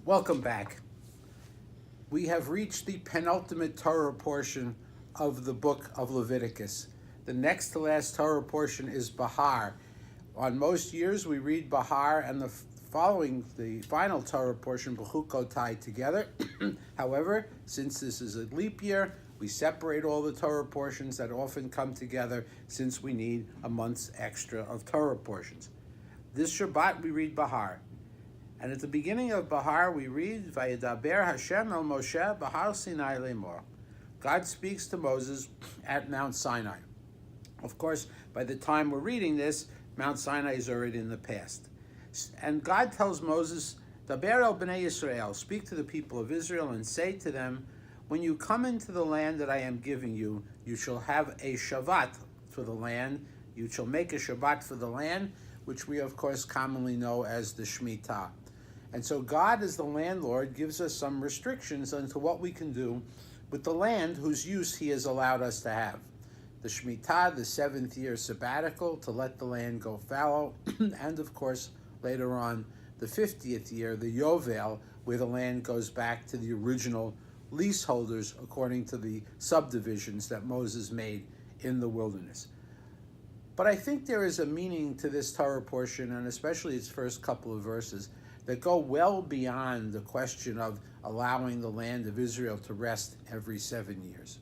Welcome back. We have reached the penultimate Torah portion of the book of Leviticus. The next to last Torah portion is Behar. On most years, we read Behar and the final Torah portion, Bechukotai, together. However, since this is a leap year, we separate all the Torah portions that often come together since we need a month's extra of Torah portions. This Shabbat, we read Behar. And at the beginning of Behar, we read, Vayedaber Hashem el Moshe Behar Sinai Lemor. God speaks to Moses at Mount Sinai. Of course, by the time we're reading this, Mount Sinai is already in the past. And God tells Moses, Daber el Bnei Yisrael, speak to the people of Israel and say to them, when you come into the land that I am giving you, you shall have a Shabbat for the land. You shall make a Shabbat for the land, which we, of course, commonly know as the Shemitah. And so God, as the landlord, gives us some restrictions onto what we can do with the land whose use he has allowed us to have. The Shemitah, the 7th year sabbatical, to let the land go fallow, and of course, later on, the 50th year, the Yovel, where the land goes back to the original leaseholders according to the subdivisions that Moses made in the wilderness. But I think there is a meaning to this Torah portion, and especially its first couple of verses, that go well beyond the question of allowing the land of Israel to rest every 7 years.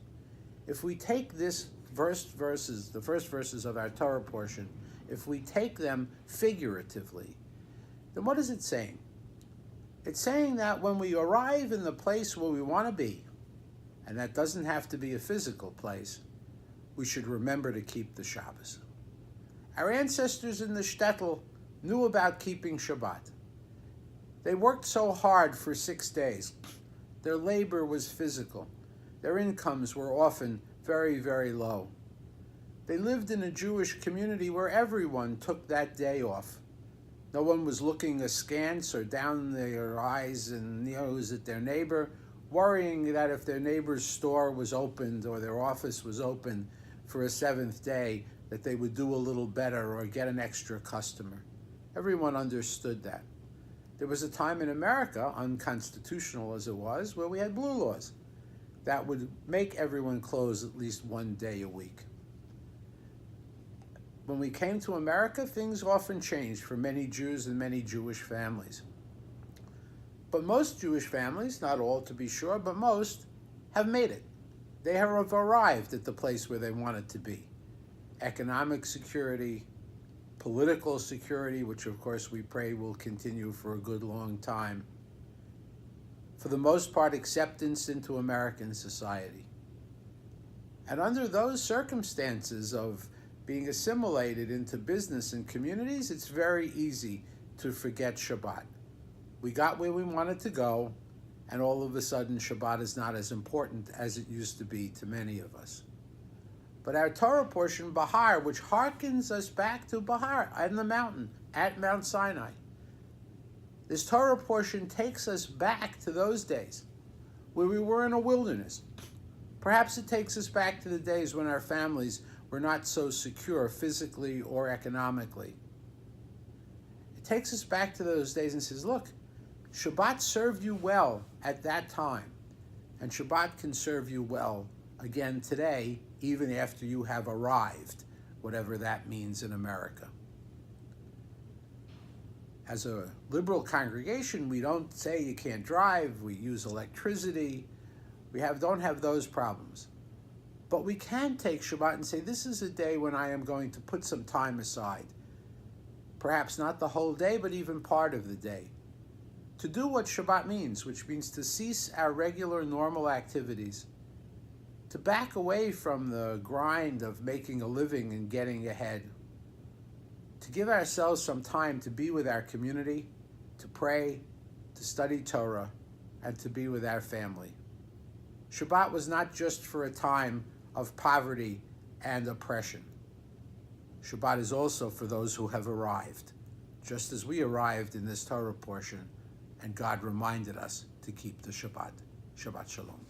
If we take the first verses of our Torah portion, if we take them figuratively, then what is it saying? It's saying that when we arrive in the place where we want to be, and that doesn't have to be a physical place, we should remember to keep the Shabbos. Our ancestors in the shtetl knew about keeping Shabbat. They worked so hard for 6 days. Their labor was physical. Their incomes were often very, very low. They lived in a Jewish community where everyone took that day off. No one was looking askance or down their eyes and nose at their neighbor, worrying that if their neighbor's store was opened or their office was open for a 7th day, that they would do a little better or get an extra customer. Everyone understood that. There was a time in America, unconstitutional as it was, where we had blue laws that would make everyone close at least 1 day a week. When we came to America, things often changed for many Jews and many Jewish families. But most Jewish families, not all to be sure, but most, have made it. They have arrived at the place where they wanted to be. Economic security, political security, which of course we pray will continue for a good long time. For the most part, acceptance into American society. And under those circumstances of being assimilated into business and communities, it's very easy to forget Shabbat. We got where we wanted to go, and all of a sudden Shabbat is not as important as it used to be to many of us. But our Torah portion, Behar, which harkens us back to Behar on the mountain at Mount Sinai. This Torah portion takes us back to those days where we were in a wilderness. Perhaps it takes us back to the days when our families were not so secure physically or economically. It takes us back to those days and says, look, Shabbat served you well at that time, and Shabbat can serve you well again today, even after you have arrived, whatever that means in America. As a liberal congregation, we don't say you can't drive, we use electricity, we don't have those problems. But we can take Shabbat and say, this is a day when I am going to put some time aside. Perhaps not the whole day, but even part of the day. To do what Shabbat means, which means to cease our regular normal activities, to back away from the grind of making a living and getting ahead, to give ourselves some time to be with our community, to pray, to study Torah, and to be with our family. Shabbat was not just for a time of poverty and oppression. Shabbat is also for those who have arrived, just as we arrived in this Torah portion, and God reminded us to keep the Shabbat. Shabbat Shalom.